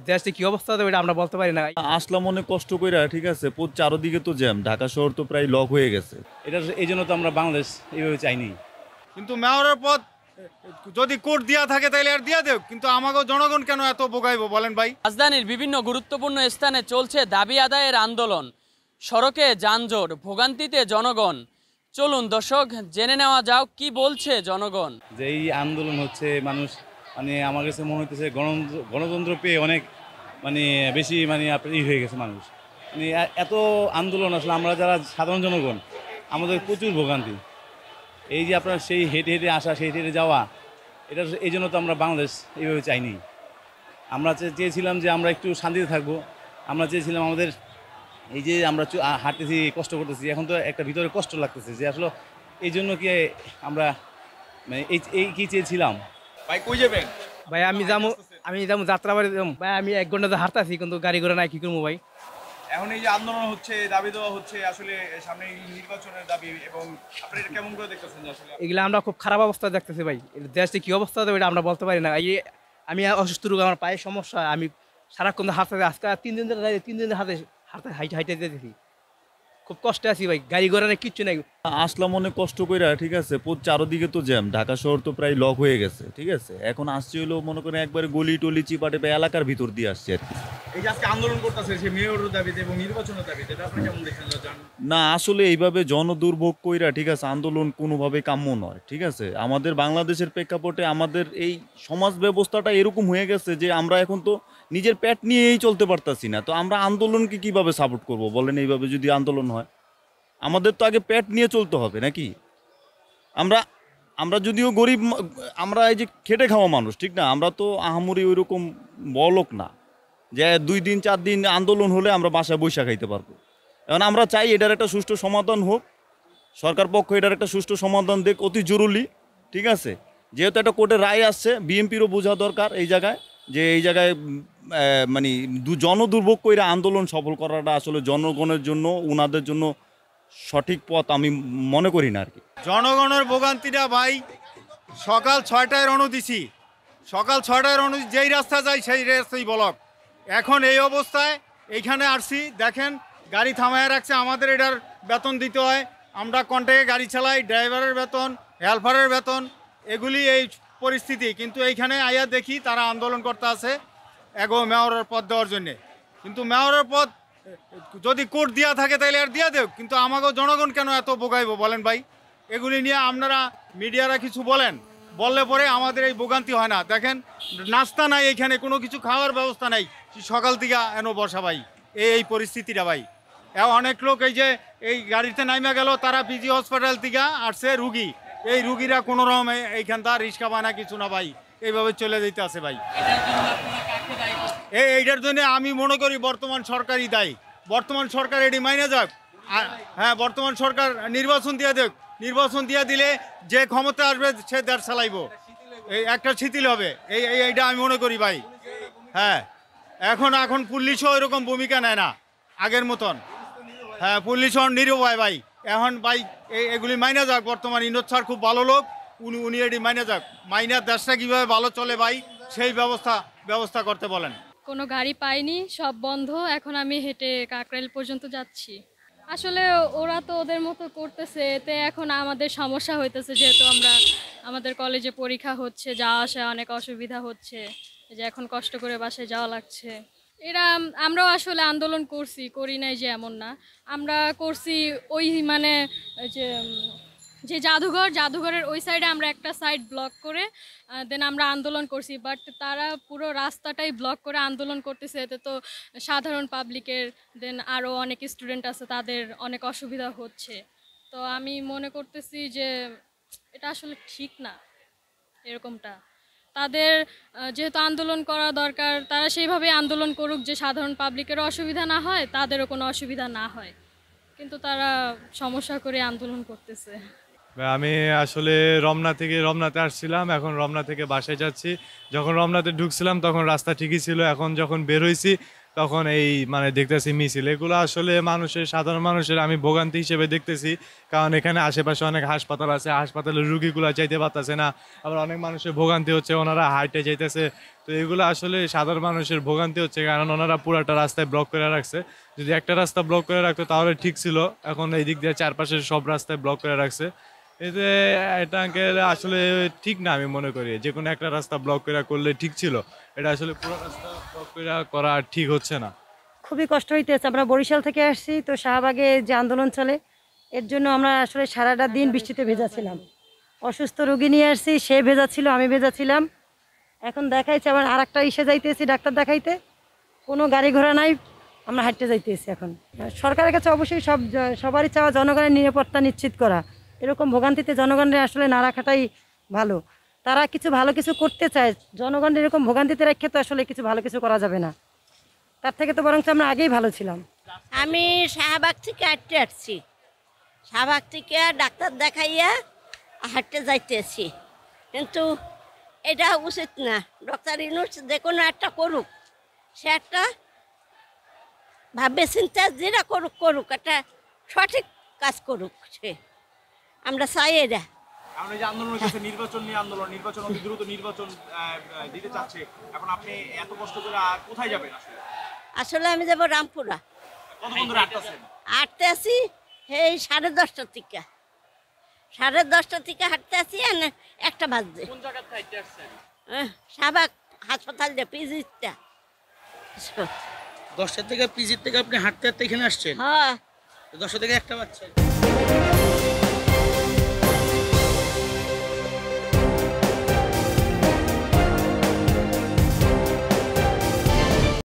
দেশে কি অবস্থা হবে এটা আমরা বলতে পারি না। আসলাম অনেক কষ্ট কইরা, ঠিক আছে, চারদিকে তো জ্যাম, ঢাকা শহর তো প্রায় লক হয়ে গেছে। এটা এই জন্য তো আমরা বাংলাদেশ এইভাবে চাইনি। কিন্তু মেয়রের পদ যদি কোর্ট দিয়া থাকে তাহলে আর দিয়া দেব, কিন্তু আমাকে জনগণ কেন এত বোকাইবো বলেন ভাই? রাজধানীর বিভিন্ন গুরুত্বপূর্ণ স্থানে চলছে দাবি আদায়ের আন্দোলন, সড়কে যানজট, ভোগান্তিতে জনগণ। চলুন দর্শক জেনে নেওয়া যাক কি বলছে জনগণ। যে এই আন্দোলন হচ্ছে, মানুষ মানে আমার কাছে মনে হইতেছে গণতন্ত্র পেয়ে অনেক মানে বেশি মানে আপনার হয়ে গেছে মানুষ। মানে এত আন্দোলন আসলে আমরা যারা সাধারণ জনগণ আমাদের প্রচুর ভোগান্তি। এই যে আপনার সেই হেঁটে হেঁটে আসা, সেই হেঁটে যাওয়া, এটা এই জন্য তো আমরা বাংলাদেশ এইভাবে চাইনি। আমরা চেয়েছিলাম যে আমরা একটু শান্তিতে থাকবো। আমরা চেয়েছিলাম আমাদের এই যে আমরা হাঁটতেছি, কষ্ট করতেছি, এখন তো একটা ভিতরে কষ্ট লাগতেছে যে আসলে এই জন্য কি আমরা মানে এই কি চেয়েছিলাম। ভাই কই যাবেন? ভাই আমি যাবো যাত্রাবাড়ি যাবো ভাই। আমি 1 ঘন্টা হাঁটতেছি কিন্তু গাড়ি ঘোড়া নাই, কি করবো ভাই? এখন এই যে আন্দোলন হচ্ছে, দাবি দেওয়া হচ্ছে, আসলে সামনে নির্বাচনের দাবি, এবং আপনি এটা কেমন করে দেখতেছেন? আসলে এগুলো আমরা খুব খারাপ অবস্থা দেখতেছি ভাই। দেশে কি অবস্থা হবে এটা আমরা বলতে পারি না। আমি অসুস্থ রোগ, আমার পায়ের সমস্যা, আমি সারাক্ষণ হাঁটতে, আজকে 3 দিন হাতে হাইটে যেতেছি, খুব কষ্টে আছি ভাই। গাড়ি ঘোড়া নেই, কিচ্ছু নাই। আসলাম অনেক কষ্ট কইরা, ঠিক আছে, চারদিকে তো জ্যাম, ঢাকা শহর তো প্রায় লক হয়ে গেছে, ঠিক আছে। এখন আসছে হলো মনে করেন একবারে গলি টলি চিপাটে বা এলাকার ভিতর দিয়ে আসছে আর কি। এই যে আজকে আন্দোলন করতেছে সে মেয়রের দাবিতে এবং নির্বাচনের দাবিতে, এটা আপনি কেমন দেখছেন? না, আসলে এইভাবে জনদুর্ভোগ কইরা, ঠিক আছে, আন্দোলন কোনোভাবে কাম্য নয়, ঠিক আছে। আমাদের বাংলাদেশের প্রেক্ষাপটে আমাদের এই সমাজ ব্যবস্থাটা এরকম হয়ে গেছে যে আমরা এখন তো নিজের পেট নিয়েই চলতে পারতাছি না। তো আমরা আন্দোলনকে কিভাবে সাপোর্ট করব বলেন? এইভাবে যদি আন্দোলন হয়, আমাদের তো আগে পেট নিয়ে চলতে হবে নাকি? আমরা আমরা যদিও গরিব, আমরা এই যে খেটে খাওয়া মানুষ, ঠিক না, আমরা তো আহামরি ওইরকম বড়লোক না যে 2 দিন 4 দিন আন্দোলন হলে আমরা বাসায় বৈশা খাইতে পারবো। এখন আমরা চাই এটার একটা সুষ্ঠু সমাধান হোক, সরকার পক্ষ এটার একটা সুষ্ঠু সমাধান দেখ, অতি জরুরি, ঠিক আছে। যেহেতু একটা কোর্টের রায় আসছে, বিএমপিরও বোঝা দরকার এই জায়গায় যে এই জায়গায় মানে জনদুর্ভোগ কইরা আন্দোলন সফল করাটা আসলে জনগণের জন্য, উনাদের জন্য সঠিক পথ আমি মনে করি না আর কি। জনগণের ভোগান্তিটা ভাই, সকাল 6টায় রওনা দিছি, সকাল 6টায় রওনা, যেই রাস্তা যাই সেই রাস্তাই ব্লক। এখন এই অবস্থায় এইখানে আসছি, দেখেন গাড়ি থামায় রাখছে, আমাদের এটার বেতন দিতে হয়, আমরা কন্ট্রাক্টে গাড়ি চালাই, ড্রাইভারের বেতন, হেল্পারের বেতন, এগুলি এই পরিস্থিতি। কিন্তু এইখানে আইয়া দেখি তারা আন্দোলন করতে আছে মেয়রের পদ দেওয়ার জন্যে। কিন্তু মেয়রের পদ যদি কোর্ট দিয়া থাকে তাহলে আর দিয়া দেব, কিন্তু আমাকে জনগণ কেন এত বোকাইবো বলেন ভাই? এগুলি নিয়ে আপনারা মিডিয়ারা কিছু বললে পরে আমাদের এই ভোগান্তি হয় না। দেখেন নাস্তা নাই, এখানে কোনো কিছু খাওয়ার ব্যবস্থা নাই, সকাল থেকে এন বসা ভাই, এই পরিস্থিতিটা ভাই। অনেক লোক এই যে এই গাড়িতে নাইমা গেল, তারা পিজি হসপিটাল থেকে আসছে রুগী, এই রুগীরা কোনো রকম এইখানটা রিক্সা বানা কিছু না ভাই, এইভাবে চলে যেতে আছে ভাই। এইটার জন্য আমি মনে করি বর্তমান সরকারই দায়ী। বর্তমান সরকার এটি মাইনে যাক, হ্যাঁ, বর্তমান সরকার নির্বাচন দিয়ে দেখ, নির্বাচন দিয়ে দিলে যে ক্ষমতা আসবে সে দেশ চালাইব, এই একটা শিথিল হবে, এইটা আমি মনে করি ভাই। হ্যাঁ, এখন পুলিশও এরকম ভূমিকা নেয় না আগের মতন। হ্যাঁ, পুলিশও নিরুপায় ভাই। এখন ভাই এগুলি মাইনা যাক, বর্তমান ইনোদ স্যার খুব ভালো লোক, উনি এটি মাইনা যাক, মাইনা দেশটা কীভাবে ভালো চলে ভাই সেই ব্যবস্থা করতে বলেন। কোনো গাড়ি পাইনি, সব বন্ধ। এখন আমি হেঁটে কাকরাইল পর্যন্ত যাচ্ছি। আসলে ওরা তো ওদের মতো করতেছে, এতে এখন আমাদের সমস্যা হইতেছে, যেহেতু আমাদের কলেজে পরীক্ষা হচ্ছে, যাওয়া আসা অনেক অসুবিধা হচ্ছে, যে এখন কষ্ট করে বাসায় যাওয়া লাগছে। আমরাও আসলে আন্দোলন করি নাই যে এমন না, আমরা করছি ওই মানে যে জাদুঘরের ওই সাইডে আমরা একটা সাইড ব্লক করে দেন আমরা আন্দোলন করছি, বাট তারা পুরো রাস্তাটাই ব্লক করে আন্দোলন করতেছে। এতে তো সাধারণ পাবলিকের, দেন আরও অনেক স্টুডেন্ট আছে, তাদের অনেক অসুবিধা হচ্ছে। তো আমি মনে করতেছি যে এটা আসলে ঠিক না এরকমটা। তাদের যেহেতু আন্দোলন করা দরকার, তারা সেইভাবে আন্দোলন করুক যে সাধারণ পাবলিকেরও অসুবিধা না হয়, তাদেরও কোনো অসুবিধা না হয়, কিন্তু তারা সমস্যা করে আন্দোলন করতেছে। আমি আসলে রমনাতে আসছিলাম, এখন রমনা থেকে বাসায় যাচ্ছি। যখন রমনাতে ঢুকছিলাম তখন রাস্তা ঠিকই ছিল, এখন যখন বের হয়েছি তখন এই মানে দেখতেছি মিছিল, এগুলো আসলে মানুষের, সাধারণ মানুষের আমি ভোগান্তি হিসেবে দেখতেছি। কারণ এখানে আশেপাশে অনেক হাসপাতাল আছে, হাসপাতালের রুগীগুলো যাইতে পারতেছে না, আবার অনেক মানুষের ভোগান্তি হচ্ছে, ওনারা হাইটে যাইতেছে। তো এগুলো আসলে সাধারণ মানুষের ভোগান্তি হচ্ছে, কারণ ওনারা পুরাটা রাস্তায় ব্লক করে রাখছে। যদি একটা রাস্তা ব্লক করে রাখতো তাহলে ঠিক ছিল, এখন এই দিক দিয়ে চারপাশের সব রাস্তায় ব্লক করে রাখছে। এতে এটা আসলে ঠিক না, আমি মনে করি যে কোনো একটা রাস্তা ব্লক করে করলে ঠিক ছিল, এটা আসলে পুরো রাস্তা ব্লক করে করা ঠিক হচ্ছে না। খুবই কষ্ট হইতেছে। আমরা বরিশাল থেকে আসছি, তো শাহবাগে যে আন্দোলন চলে এর জন্য আমরা আসলে সারাটা দিন বৃষ্টিতে ভেজাছিলাম। অসুস্থ রোগী নিয়ে আসছি, সে ভেজা ছিল, আমি ভেজা ছিলাম। এখন দেখাইছে আবার আর একটা ইসে যাইতেছি ডাক্তার দেখাইতে, কোনো গাড়ি ঘোড়া নাই, আমরা হাঁটতে যাইতেছি। এখন সরকারের কাছে অবশ্যই সবারই চাওয়া জনগণের নিরাপত্তা নিশ্চিত করা। এরকম ভোগান্তিতে জনগণের আসলে না রাখাটাই ভালো। তারা কিছু ভালো কিছু করতে চায়, জনগণের এরকম ভোগান্তিতে রেখে তো আসলে কিছু ভালো কিছু করা যাবে না। তার থেকে তো বরং আমরা আগেই ভালো ছিলাম। আমি শাহবাগ থেকে হাঁটতে আসছি, শাহবাগ থেকে ডাক্তার দেখাইয়া হাঁটতে যাইতেছি, কিন্তু এটা উচিত না। ডক্টর ইউনূস যে কোনো একটা করুক, সে একটা ভাববে চিন্তা যেটা করুক করুক, একটা সঠিক কাজ করুক সে, আমরা চাই এটা। আমরা যে আন্দোলন হচ্ছে নির্বাচন নিয়ে আন্দোলন, নির্বাচন অতি দ্রুত নির্বাচন দিতে চাচ্ছে, এখন আপনি এত কষ্ট করে কোথায় যাবেন আসলে? আসলে আমি যাবো রামপুরা। কতক্ষণ ধরে হাঁটতেছেন? হাঁটতে আসি এই 10:30টার থেকে, 10:30টার থেকে হাঁটতে আসি, একটা বাজছে। কোন জায়গা থেকে হাঁটতে আসছেন? শাহবাগ হাসপাতাল যে পিজিটা, 10টা থেকে পিজির থেকে আপনি হাঁটতে হাঁটতে এখানে আসছেন? হ্যাঁ 10টা থেকে একটা বাচ্চা।